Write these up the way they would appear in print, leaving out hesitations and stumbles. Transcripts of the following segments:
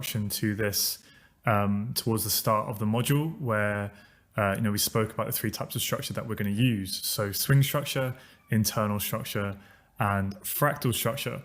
to this towards the start of the module where we spoke about the three types of structure that we're going to use. So swing structure, internal structure, and fractal structure.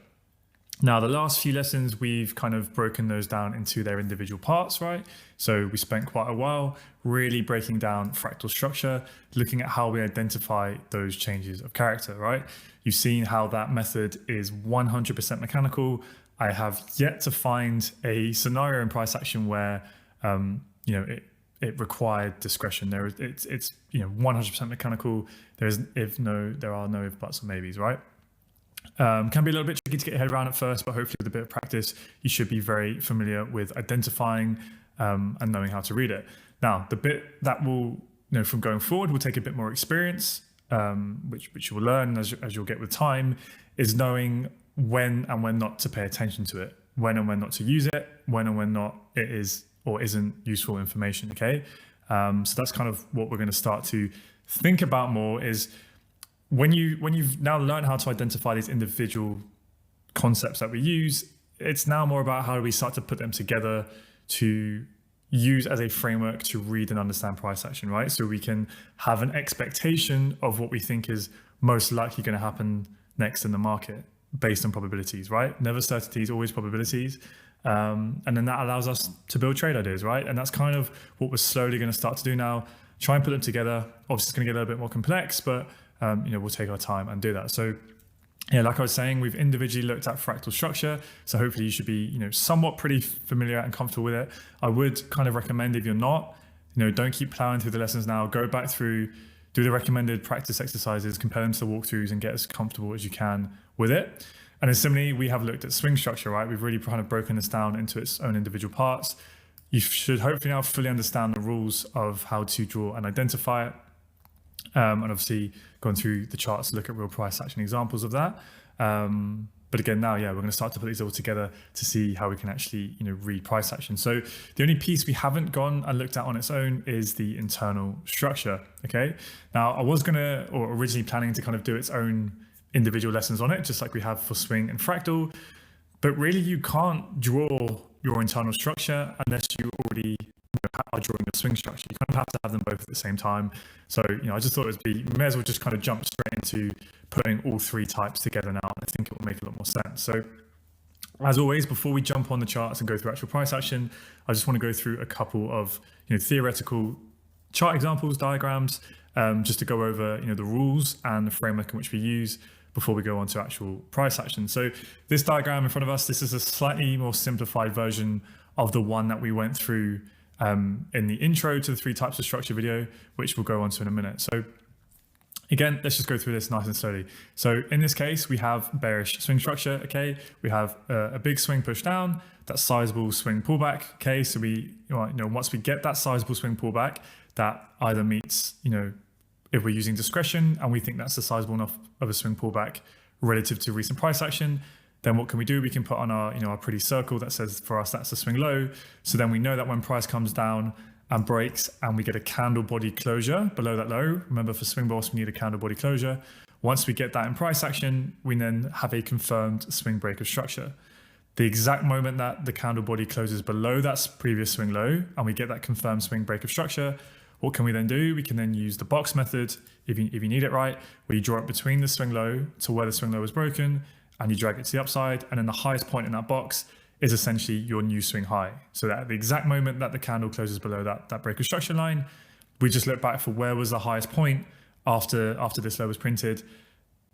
Now, the last few lessons, we've kind of broken those down into their individual parts, right? So we spent quite a while really breaking down fractal structure, looking at how we identify those changes of character, right? You've seen how that method is 100% mechanical. I have yet to find a scenario in price action where, it required discretion. It's 100% mechanical. There are no if, buts, or maybes, right? Can be a little bit tricky to get your head around at first, but hopefully with a bit of practice, you should be very familiar with identifying and knowing how to read it. Now, the bit that will, from going forward, will take a bit more experience, which you will learn as you'll get with time, is knowing when and when not to pay attention to it, when and when not to use it, when and when not it is or isn't useful information, okay? So that's kind of what we're going to start to think about more is when you've now learned how to identify these individual concepts that we use, it's now more about how do we start to put them together to use as a framework to read and understand price action, right? So we can have an expectation of what we think is most likely going to happen next in the market based on probabilities, right? Never certainties, always probabilities. And then that allows us to build trade ideas, right? And that's kind of what we're slowly going to start to do now. Try and put them together. Obviously, it's going to get a little bit more complex, but we'll take our time and do that. So yeah, like I was saying, we've individually looked at fractal structure. So hopefully you should be, somewhat pretty familiar and comfortable with it. I would kind of recommend if you're not, don't keep plowing through the lessons now. Go back through, do the recommended practice exercises, compare them to the walkthroughs and get as comfortable as you can with it. And then similarly, we have looked at swing structure, right? We've really kind of broken this down into its own individual parts. You should hopefully now fully understand the rules of how to draw and identify it. And obviously gone through the charts to look at real price action examples of that. But again, now, we're going to start to put these all together to see how we can actually, read price action. So the only piece we haven't gone and looked at on its own is the internal structure, okay? Now, I was originally planning to kind of do its own individual lessons on it, just like we have for swing and fractal. But really, you can't draw your internal structure unless you already are drawing your swing structure. You kind of have to have them both at the same time. So, I just thought we may as well just kind of jump straight into putting all three types together now. I think it will make a lot more sense. So as always, before we jump on the charts and go through actual price action, I just want to go through a couple of, theoretical chart examples, diagrams, just to go over, the rules and the framework in which we use before we go on to actual price action. So this diagram in front of us, this is a slightly more simplified version of the one that we went through in the intro to the three types of structure video, which we'll go on to in a minute. So again, let's just go through this nice and slowly. So in this case, we have bearish swing structure, okay? We have a big swing push down, that sizable swing pullback, okay? So we, once we get that sizable swing pullback, that either meets, if we're using discretion and we think that's a sizable enough of a swing pullback relative to recent price action, then what can we do? We can put on our, our pretty circle that says for us that's a swing low. So then we know that when price comes down and breaks and we get a candle body closure below that low, remember for swing boss, we need a candle body closure. Once we get that in price action, we then have a confirmed swing breaker structure. The exact moment that the candle body closes below that previous swing low and we get that confirmed swing breaker structure, what can we then do? We can then use the box method if you need it, right? Where you draw it between the swing low to where the swing low was broken and you drag it to the upside. And then the highest point in that box is essentially your new swing high. So that at the exact moment that the candle closes below that breaker structure line, we just look back for where was the highest point after this low was printed.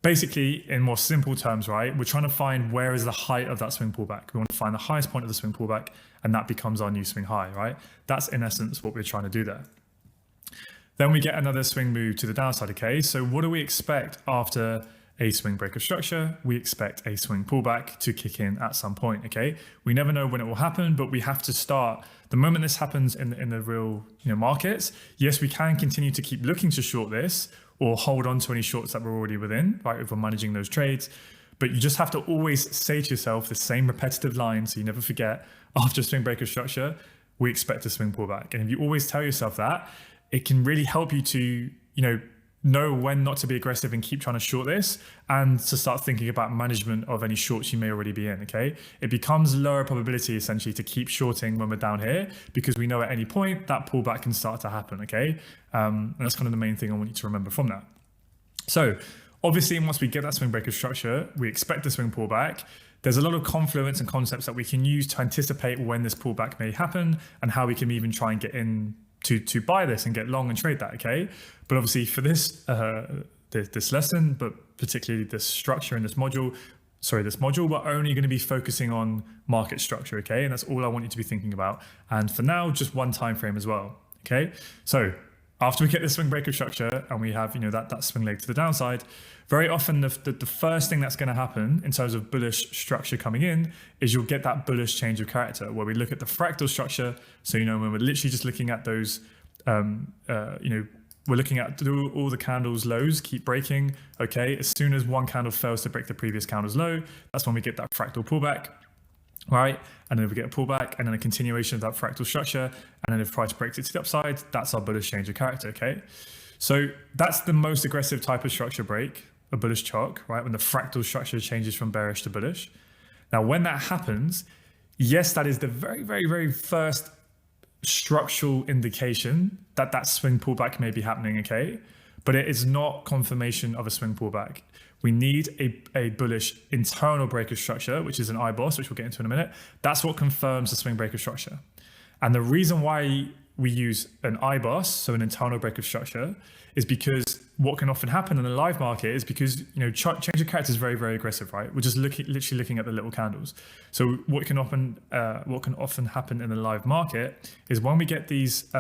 Basically, in more simple terms, right, we're trying to find where is the height of that swing pullback. We want to find the highest point of the swing pullback, and that becomes our new swing high, right? That's in essence what we're trying to do there. Then we get another swing move to the downside, okay? So what do we expect after a swing breaker structure? We expect a swing pullback to kick in at some point, okay? We never know when it will happen, but we have to start. The moment this happens in the real markets, yes, we can continue to keep looking to short this or hold on to any shorts that we're already within, right, if we're managing those trades. But you just have to always say to yourself the same repetitive line so you never forget, after swing breaker structure, we expect a swing pullback. And if you always tell yourself that, it can really help you to, know when not to be aggressive and keep trying to short this, and to start thinking about management of any shorts you may already be in, okay? It becomes lower probability essentially to keep shorting when we're down here, because we know at any point that pullback can start to happen, okay? And that's kind of the main thing I want you to remember from that. So obviously, once we get that swing breaker structure, we expect the swing pullback. There's a lot of confluence and concepts that we can use to anticipate when this pullback may happen and how we can even try and get in to buy this and get long and trade that, okay? But obviously for this this lesson, but particularly this structure in this module, we're only going to be focusing on market structure, okay? And that's all I want you to be thinking about. And for now, just one time frame as well, okay? So after we get the swing breaker structure and we have, that swing leg to the downside, very often the first thing that's going to happen in terms of bullish structure coming in is you'll get that bullish change of character where we look at the fractal structure. So, when we're literally just looking at those, we're looking at all the candles lows keep breaking, okay? As soon as one candle fails to break the previous candle's low, that's when we get that fractal pullback. Right, and then if we get a pullback and then a continuation of that fractal structure, and then if price breaks it to the upside, that's our bullish change of character, okay? So that's the most aggressive type of structure break, a bullish chalk, right? When the fractal structure changes from bearish to bullish. Now, when that happens, yes, that is the very, very, very first structural indication that that swing pullback may be happening, okay? But it is not confirmation of a swing pullback. We need a bullish internal breaker structure, which is an IBOS, which we'll get into in a minute. That's what confirms the swing breaker structure. And the reason why we use an IBOS, so an internal breaker structure, is because what can often happen in the live market is because, change of character is very, very aggressive, right? We're just literally looking at the little candles. So what can often happen in the live market is when we get these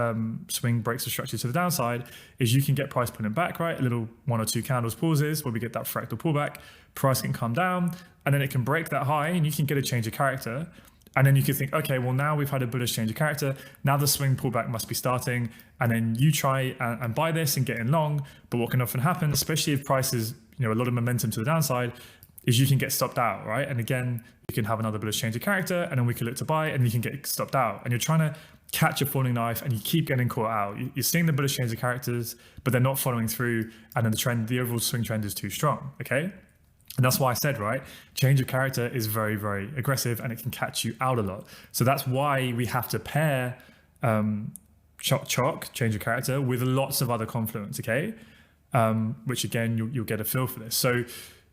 swing breaks of structure to the downside, is you can get price pulling back, right? A little 1 or 2 candles pauses where we get that fractal pullback, price can come down, and then it can break that high and you can get a change of character. And then you could think, okay, well, now we've had a bullish change of character. Now the swing pullback must be starting. And then you try and buy this and get in long. But what can often happen, especially if prices, a lot of momentum to the downside, is you can get stopped out, right? And again, you can have another bullish change of character, and then we can look to buy and you can get stopped out. And you're trying to catch a falling knife and you keep getting caught out. You're seeing the bullish change of characters, but they're not following through. And then the overall swing trend is too strong, okay? And that's why I said, right, change of character is very, very aggressive and it can catch you out a lot. So that's why we have to pair chalk, change of character, with lots of other confluence, okay? Which again, you'll get a feel for this. So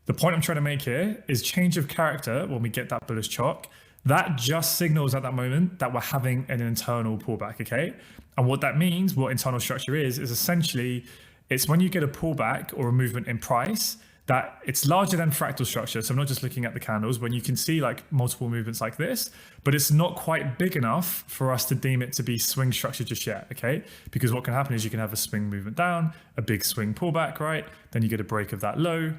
the point I'm trying to make here is change of character, when we get that bullish chalk, that just signals at that moment that we're having an internal pullback, okay? And what that means, what internal structure is essentially, it's when you get a pullback or a movement in price, that it's larger than fractal structure. So I'm not just looking at the candles, when you can see like multiple movements like this, but it's not quite big enough for us to deem it to be swing structure just yet, okay? Because what can happen is you can have a swing movement down, a big swing pullback, right? Then you get a break of that low,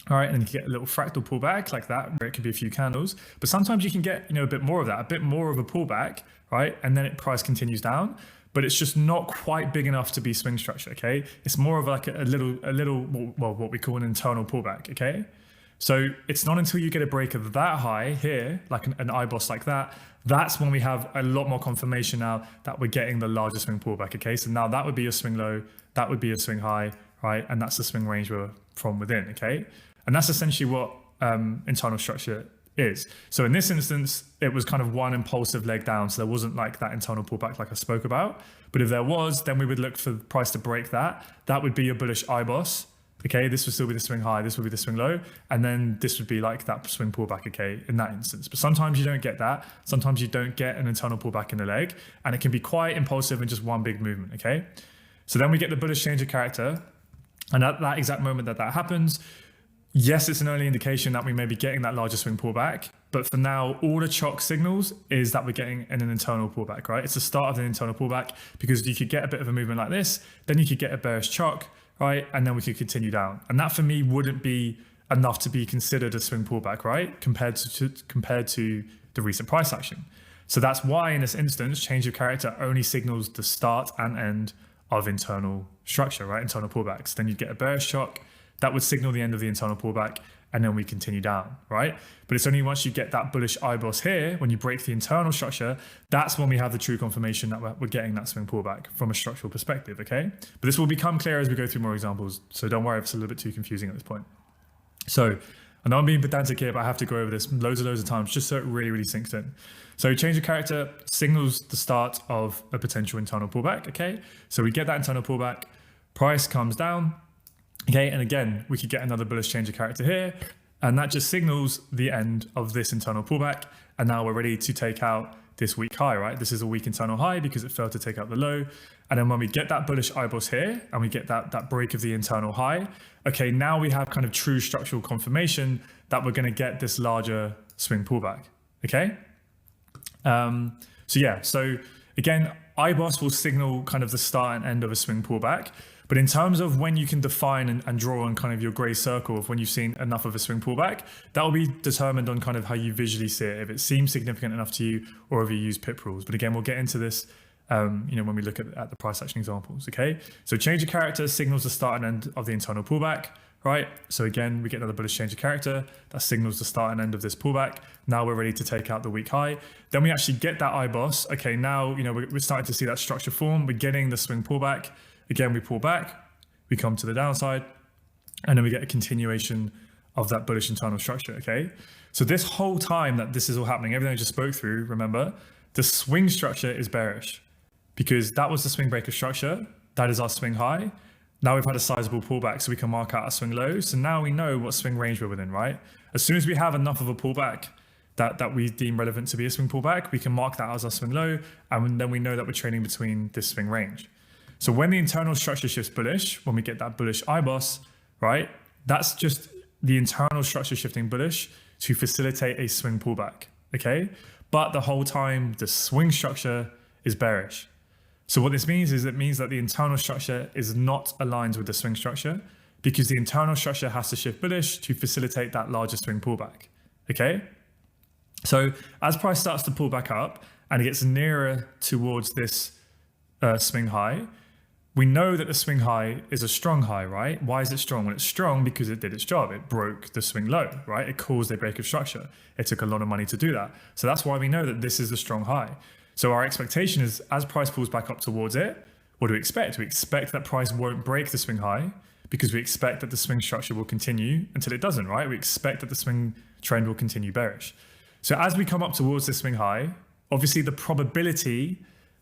all right? And then you get a little fractal pullback like that, where it could be a few candles. But sometimes you can get, a bit more of that, a bit more of a pullback, right? And then price continues down. But it's just not quite big enough to be swing structure, okay? It's more of like a little, well, what we call an internal pullback, okay? So it's not until you get a break of that high here, like an IBOS like that, that's when we have a lot more confirmation now that we're getting the larger swing pullback, okay? So now that would be your swing low, that would be a swing high, right? And that's the swing range we're from within, okay? And that's essentially what internal structure is. So in this instance, it was kind of one impulsive leg down. So there wasn't like that internal pullback like I spoke about. But if there was, then we would look for the price to break that. That would be your bullish IBOS. Okay, this would still be the swing high, this would be the swing low, and then this would be like that swing pullback, okay, in that instance. But sometimes you don't get that. Sometimes you don't get an internal pullback in the leg, and it can be quite impulsive in just one big movement, okay? So then we get the bullish change of character, and at that exact moment that happens, yes, it's an early indication that we may be getting that larger swing pullback, but for now, all the chalk signals is that we're getting an internal pullback, right? It's the start of an internal pullback, because you could get a bit of a movement like this, then you could get a bearish chalk, right? And then we could continue down. And that for me wouldn't be enough to be considered a swing pullback, right? Compared to the recent price action. So that's why in this instance, change of character only signals the start and end of internal structure, right? Internal pullbacks. Then you'd get a bearish chalk that would signal the end of the internal pullback. and then we continue down, right? But it's only once you get that bullish IBOS here, when you break the internal structure, that's when we have the true confirmation that we're getting that swing pullback from a structural perspective, okay? But this will become clear as we go through more examples, so don't worry if it's a little bit too confusing at this point. So I know I'm being pedantic here, but I have to go over this loads of times just so it really sinks in. So change of character signals the start of a potential internal pullback, okay? So we get that internal pullback, price comes down, okay, and again, we could get another bullish change of character here, and that just signals the end of this internal pullback, and now we're ready to take out this weak high, right? This is a weak internal high because it failed to take out the low, and then when we get that bullish IBOS here, and we get that break of the internal high, okay, now we have kind of true structural confirmation that we're going to get this larger swing pullback, okay? So again, IBOS will signal kind of the start and end of a swing pullback. But in terms of when you can define and draw on kind of your gray circle of when you've seen enough of a swing pullback, that will be determined on kind of how you visually see it, if it seems significant enough to you or if you use pip rules. But again, we'll get into this when we look at the price action examples, okay? So change of character signals the start and end of the internal pullback, right? So again, we get another bullish change of character that signals the start and end of this pullback. Now we're ready to take out the weak high. Then we actually get that IBOS. Okay, now, we're starting to see that structure form. We're getting the swing pullback. Again, we pull back, we come to the downside, and then we get a continuation of that bullish internal structure, okay? So this whole time that this is all happening, everything I just spoke through, remember, the swing structure is bearish because that was the swing breaker structure. That is our swing high. Now we've had a sizable pullback, so we can mark out our swing low. So now we know what swing range we're within, right? As soon as we have enough of a pullback that we deem relevant to be a swing pullback, we can mark that as our swing low, and then we know that we're trading between this swing range. So when the internal structure shifts bullish, when we get that bullish IBOS, right, that's just the internal structure shifting bullish to facilitate a swing pullback, okay? But the whole time, the swing structure is bearish. So what this means is it means that the internal structure is not aligned with the swing structure because the internal structure has to shift bullish to facilitate that larger swing pullback, okay? So as price starts to pull back up and it gets nearer towards this swing high, we know that the swing high is a strong high, right? Why is it strong? Well, it's strong because it did its job. It broke the swing low, right? It caused a break of structure. It took a lot of money to do that. So that's why we know that this is a strong high. So our expectation is as price pulls back up towards it, what do we expect? We expect that price won't break the swing high because we expect that the swing structure will continue until it doesn't, right? We expect that the swing trend will continue bearish. So as we come up towards the swing high, obviously the probability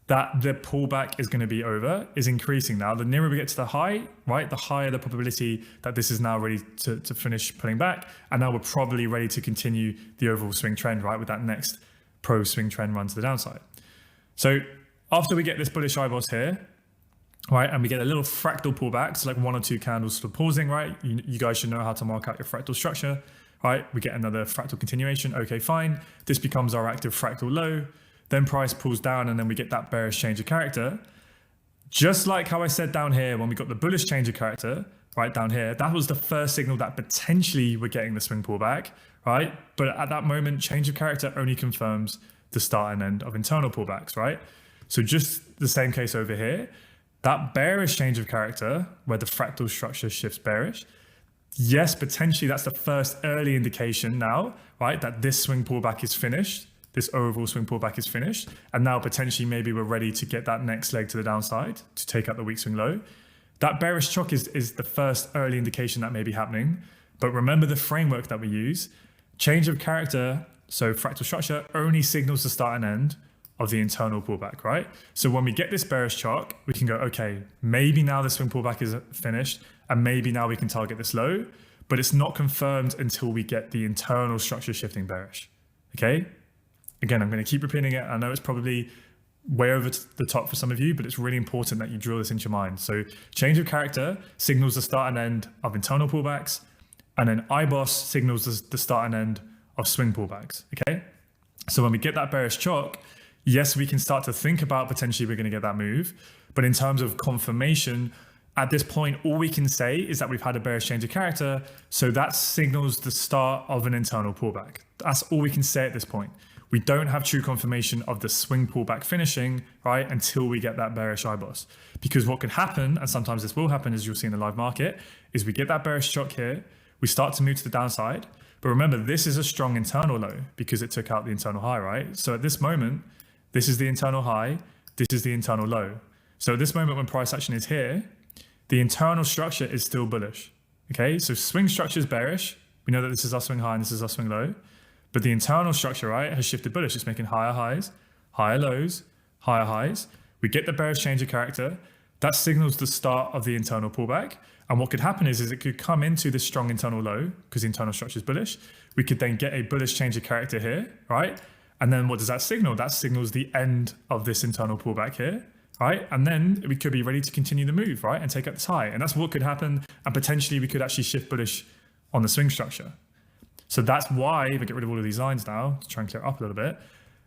that the pullback is going to be over is increasing now. The nearer we get to the high, right, the higher the probability that this is now ready to finish pulling back. And now we're probably ready to continue the overall swing trend, right, with that next pro swing trend run to the downside. So after we get this bullish IBOS here, right, and we get a little fractal pullback, so like one or two candles sort of pausing, right? You guys should know how to mark out your fractal structure, right? We get another fractal continuation. Okay, fine. This becomes our active fractal low. Then price pulls down and then we get that bearish change of character. Just like how I said down here, when we got the bullish change of character, right down here, that was the first signal that potentially we're getting the swing pullback, right? But at that moment, change of character only confirms the start and end of internal pullbacks, right? So just the same case over here, that bearish change of character where the fractal structure shifts bearish, yes, potentially that's the first early indication now, right? That this swing pullback is finished. This overall swing pullback is finished. And now potentially maybe we're ready to get that next leg to the downside to take out the weak swing low. That bearish chock is the first early indication that may be happening. But remember the framework that we use. Change of character, so fractal structure, only signals the start and end of the internal pullback, right? So when we get this bearish chock, we can go, okay, maybe now the swing pullback is finished and maybe now we can target this low, but it's not confirmed until we get the internal structure shifting bearish, okay? Again, I'm going to keep repeating it. I know it's probably way over the top for some of you, but it's really important that you drill this into your mind. So change of character signals the start and end of internal pullbacks, and then IBOS signals the start and end of swing pullbacks, okay? So when we get that bearish chock, yes, we can start to think about potentially we're going to get that move, but in terms of confirmation, at this point, all we can say is that we've had a bearish change of character, so that signals the start of an internal pullback. That's all we can say at this point. We don't have true confirmation of the swing pullback finishing, right, until we get that bearish IBOS. Because what could happen, and sometimes this will happen as you'll see in the live market, is we get that bearish shock here, we start to move to the downside. But remember, this is a strong internal low because it took out the internal high, right? So at this moment, this is the internal high, this is the internal low. So at this moment when price action is here, the internal structure is still bullish, okay? So swing structure is bearish. We know that this is our swing high and this is our swing low, but the internal structure, right, has shifted bullish. It's making higher highs, higher lows, higher highs. We get the bearish change of character. That signals the start of the internal pullback. And what could happen is it could come into this strong internal low because the internal structure is bullish. We could then get a bullish change of character here, right? And then what does that signal? That signals the end of this internal pullback here, right? And then we could be ready to continue the move, right? And take up this high. And that's what could happen. And potentially we could actually shift bullish on the swing structure. So that's why, if I get rid of all of these lines now, to try and clear it up a little bit,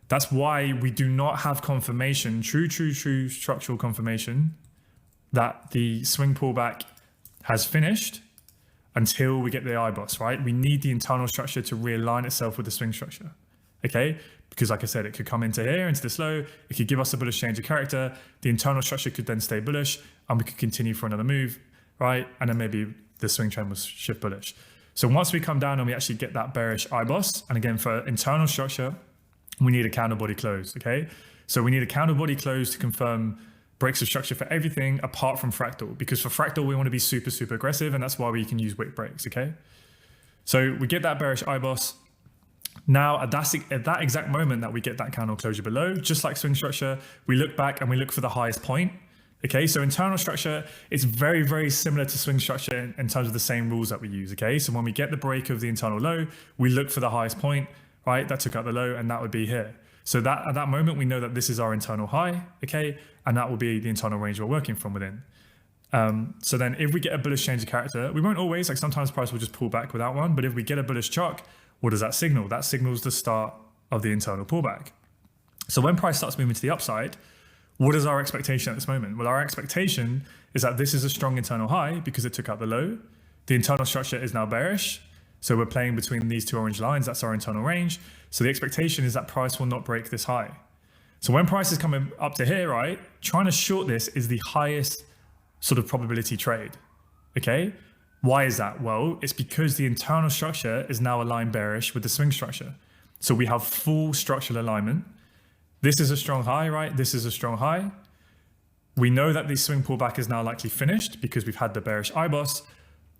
that's why we do not have confirmation, true structural confirmation, that the swing pullback has finished until we get the IBOS, right? We need the internal structure to realign itself with the swing structure, okay? Because like I said, it could come into here, into this low, it could give us a bullish change of character, the internal structure could then stay bullish, and we could continue for another move, right? And then maybe the swing trend will shift bullish. So once we come down and we actually get that bearish IBOS, and again, for internal structure, we need a counter body close, okay? So we need a counter body close to confirm breaks of structure for everything apart from fractal, because for fractal, we want to be super aggressive, and that's why we can use wick breaks, okay? So we get that bearish IBOS. Now, at that exact moment that we get that candle closure below, just like swing structure, we look back and we look for the highest point, okay? So internal structure, it's very similar to swing structure in terms of the same rules that we use, okay? So when we get the break of the internal low, we look for the highest point, right? That took out the low, and that would be here. So that at that moment, we know that this is our internal high, okay? And that will be the internal range we're working from within. So then if we get a bullish change of character, we won't always, like sometimes price will just pull back without one, but if we get a bullish chalk, what does that signal? That signals the start of the internal pullback. So when price starts moving to the upside, what is our expectation at this moment? Well, our expectation is that this is a strong internal high because it took out the low. The internal structure is now bearish. So we're playing between these two orange lines. That's our internal range. So the expectation is that price will not break this high. So when price is coming up to here, right, trying to short this is the highest sort of probability trade, okay? Why is that? Well, it's because the internal structure is now aligned bearish with the swing structure. So we have full structural alignment. This is a strong high, right? This is a strong high. We know that the swing pullback is now likely finished because we've had the bearish IBOS.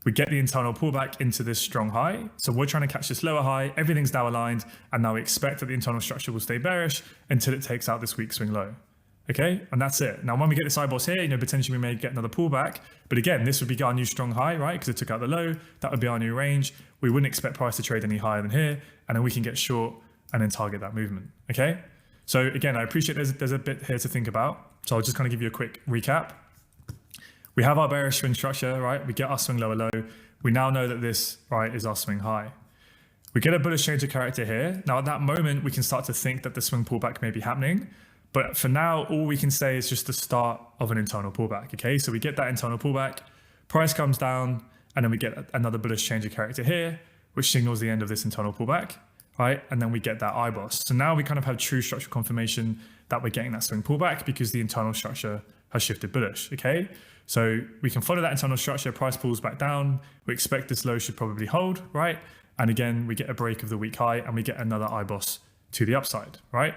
We get the internal pullback into this strong high. So we're trying to catch this lower high. Everything's now aligned. And now we expect that the internal structure will stay bearish until it takes out this weak swing low. Okay, and that's it. Now, when we get this IBOS here, potentially we may get another pullback. But again, this would be our new strong high, right? Because it took out the low. That would be our new range. We wouldn't expect price to trade any higher than here. And then we can get short and then target that movement. Okay, so again, I appreciate there's a bit here to think about. So I'll just kind of give you a quick recap. We have our bearish swing structure, right? We get our swing lower low. We now know that this, right, is our swing high. We get a bullish change of character here. Now at that moment, we can start to think that the swing pullback may be happening. But for now, all we can say is just the start of an internal pullback, okay? So we get that internal pullback, price comes down, and then we get another bullish change of character here, which signals the end of this internal pullback, right? And then we get that IBOS. So now we kind of have true structural confirmation that we're getting that swing pullback because the internal structure has shifted bullish, okay? So we can follow that internal structure, price pulls back down. We expect this low should probably hold, right? And again, we get a break of the weak high and we get another IBOS to the upside, right?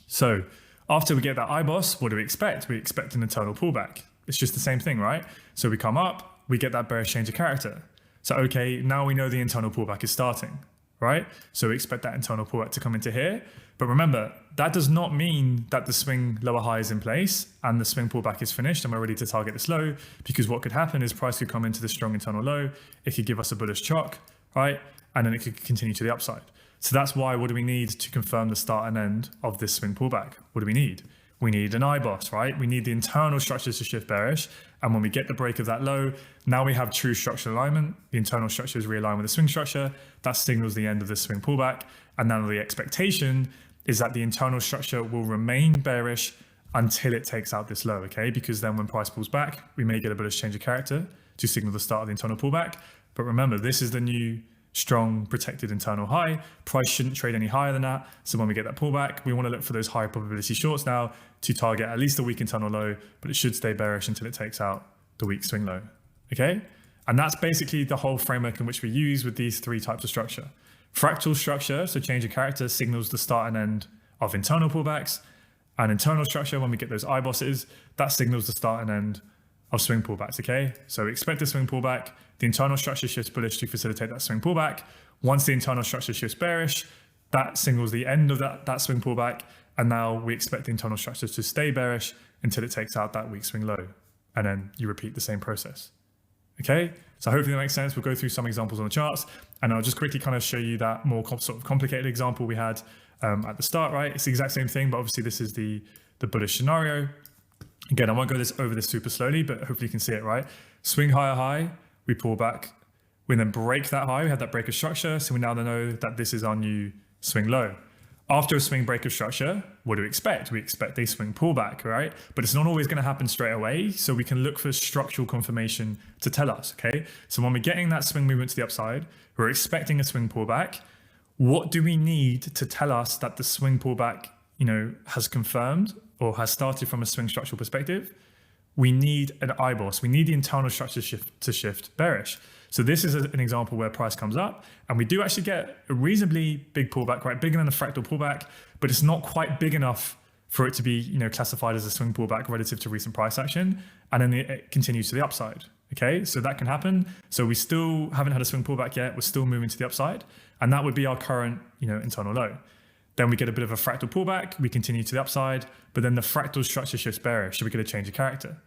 So after we get that IBOS, what do we expect? We expect an internal pullback. It's just the same thing, right? So we come up, we get that bearish change of character. So, okay, now we know the internal pullback is starting, right? So we expect that internal pullback to come into here. But remember, that does not mean that the swing lower high is in place and the swing pullback is finished and we're ready to target this low, because what could happen is price could come into the strong internal low. It could give us a bullish chalk, right? And then it could continue to the upside. So that's why, what do we need to confirm the start and end of this swing pullback? What do we need? We need an IBOS, right? We need the internal structures to shift bearish. And when we get the break of that low, now we have true structural alignment. The internal structure is realigned with the swing structure. That signals the end of this swing pullback. And now the expectation is that the internal structure will remain bearish until it takes out this low, okay? Because then when price pulls back, we may get a bullish change of character to signal the start of the internal pullback. But remember, this is the new strong protected internal high. Price shouldn't trade any higher than that. So when we get that pullback, we want to look for those high probability shorts now to target at least the weak internal low, but it should stay bearish until it takes out the weak swing low. Okay. And that's basically the whole framework in which we use with these three types of structure. Fractal structure, so change of character, signals the start and end of internal pullbacks. And internal structure, when we get those I-bosses, that signals the start and end of swing pullbacks, okay? So we expect a swing pullback, the internal structure shifts bullish to facilitate that swing pullback. Once the internal structure shifts bearish, that signals the end of that swing pullback. And now we expect the internal structure to stay bearish until it takes out that weak swing low. And then you repeat the same process. Okay, so hopefully that makes sense. We'll go through some examples on the charts, and I'll just quickly kind of show you that more sort of complicated example we had at the start, right? It's the exact same thing, but obviously this is the bullish scenario. Again, I won't go over this super slowly, but hopefully you can see it, right? Swing higher high, we pull back, we then break that high, we have that break of structure, so we now know that this is our new swing low. After a swing break of structure, what do we expect? We expect a swing pullback, right? But it's not always going to happen straight away. So we can look for structural confirmation to tell us, okay? So when we're getting that swing movement to the upside, we're expecting a swing pullback. What do we need to tell us that the swing pullback, has confirmed or has started from a swing structural perspective? We need an I-boss. We need the internal structure to shift bearish. So this is an example where price comes up and we do actually get a reasonably big pullback, right? Bigger than a fractal pullback, but it's not quite big enough for it to be, classified as a swing pullback relative to recent price action. And then it continues to the upside. Okay, so that can happen. So we still haven't had a swing pullback yet. We're still moving to the upside. And that would be our current, internal low. Then we get a bit of a fractal pullback. We continue to the upside, but then the fractal structure shifts bearish. So we get a change of character.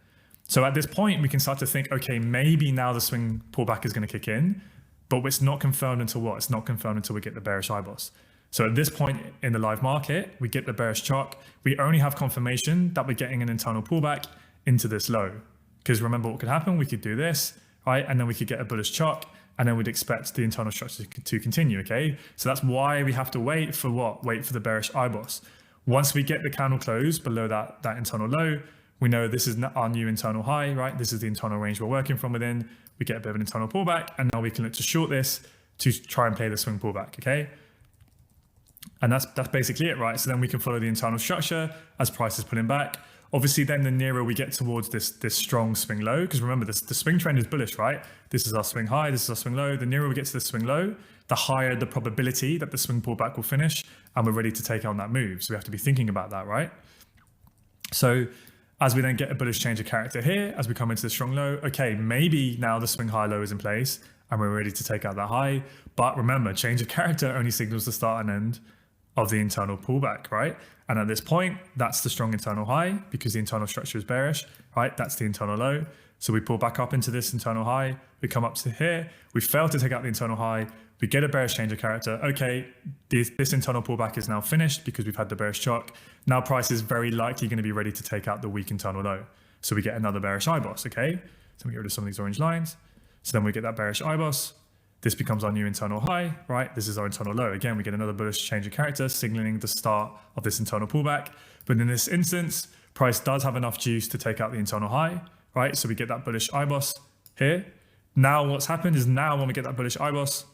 So at this point, we can start to think, okay, maybe now the swing pullback is going to kick in, but it's not confirmed until what? It's not confirmed until we get the bearish I-boss. So at this point in the live market, we get the bearish chalk. We only have confirmation that we're getting an internal pullback into this low. Because remember what could happen? We could do this, right? And then we could get a bullish chalk, and then we'd expect the internal structure to continue, okay? So that's why we have to wait for what? Wait for the bearish I-boss. Once we get the candle close below that internal low, we know this is our new internal high, right? This is the internal range we're working from within. We get a bit of an internal pullback, and now we can look to short this to try and play the swing pullback, okay? And that's basically it, right? So then we can follow the internal structure as price is pulling back. Obviously, then the nearer we get towards this strong swing low, because remember, the swing trend is bullish, right? This is our swing high, this is our swing low. The nearer we get to the swing low, the higher the probability that the swing pullback will finish, and we're ready to take on that move. So we have to be thinking about that, right? So as we then get a bullish change of character here, as we come into the strong low, okay, maybe now the swing high low is in place and we're ready to take out that high. But remember, change of character only signals the start and end of the internal pullback, right? And at this point, that's the strong internal high because the internal structure is bearish, right? That's the internal low. So we pull back up into this internal high, we come up to here, we fail to take out the internal high, we get a bearish change of character. Okay, this internal pullback is now finished because we've had the bearish chalk. Now price is very likely going to be ready to take out the weak internal low. So we get another bearish I-boss, okay? So we get rid of some of these orange lines. So then we get that bearish I-boss. This becomes our new internal high, right? This is our internal low. Again, we get another bullish change of character, signaling the start of this internal pullback. But in this instance, price does have enough juice to take out the internal high, right? So we get that bullish I-boss here. Now what's happened is now when we get that bullish I-boss,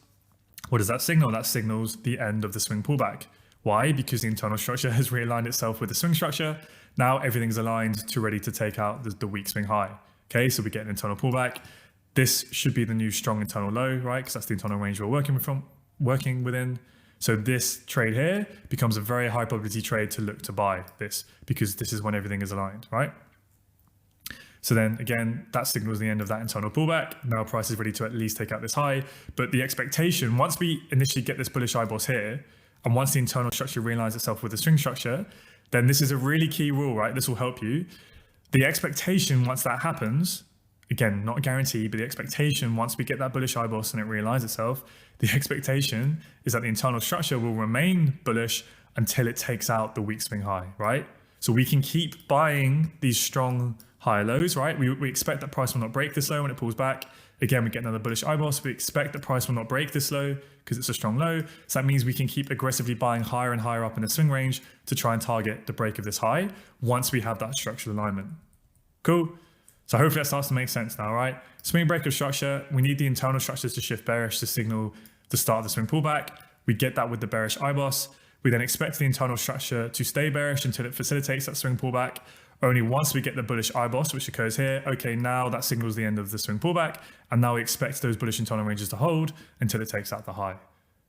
what does that signal? That signals the end of the swing pullback. Why? Because the internal structure has realigned itself with the swing structure. Now everything's aligned to ready to take out the weak swing high. Okay, so we get an internal pullback. This should be the new strong internal low, right? Because that's the internal range we're working within. So this trade here becomes a very high probability trade to look to buy this because this is when everything is aligned, right? So then again, that signals the end of that internal pullback. Now price is ready to at least take out this high. But the expectation, once we initially get this bullish I-boss here, and once the internal structure realigns itself with the swing structure, then this is a really key rule, right? This will help you. The expectation once that happens, again, not a guarantee, but the expectation once we get that bullish I-boss and it realigns itself, the expectation is that the internal structure will remain bullish until it takes out the weak swing high, right? So we can keep buying these strong higher lows, right? We expect that price will not break this low when it pulls back. Again, we get another bullish I-boss. We expect that price will not break this low because it's a strong low. So that means we can keep aggressively buying higher and higher up in the swing range to try and target the break of this high once we have that structural alignment. Cool. So hopefully that starts to make sense now, right? Swing break of structure, we need the internal structures to shift bearish to signal the start of the swing pullback. We get that with the bearish I-boss. We then expect the internal structure to stay bearish until it facilitates that swing pullback. Only once we get the bullish IBOS, which occurs here, okay, now that signals the end of the swing pullback, and now we expect those bullish internal ranges to hold until it takes out the high.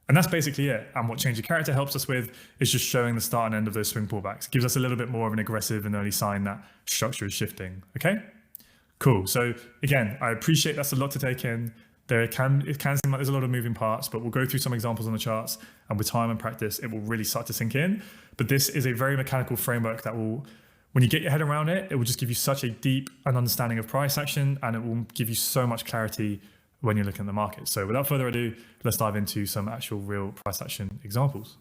And that's basically it. And what change of character helps us with is just showing the start and end of those swing pullbacks. It gives us a little bit more of an aggressive and early sign that structure is shifting. Okay, cool. So again, I appreciate that's a lot to take in. It can seem like there's a lot of moving parts, but we'll go through some examples on the charts, and with time and practice, it will really start to sink in. But this is a very mechanical framework that will, when you get your head around it, it will just give you such a deep understanding of price action, and it will give you so much clarity when you're looking at the market. So without further ado, let's dive into some actual real price action examples.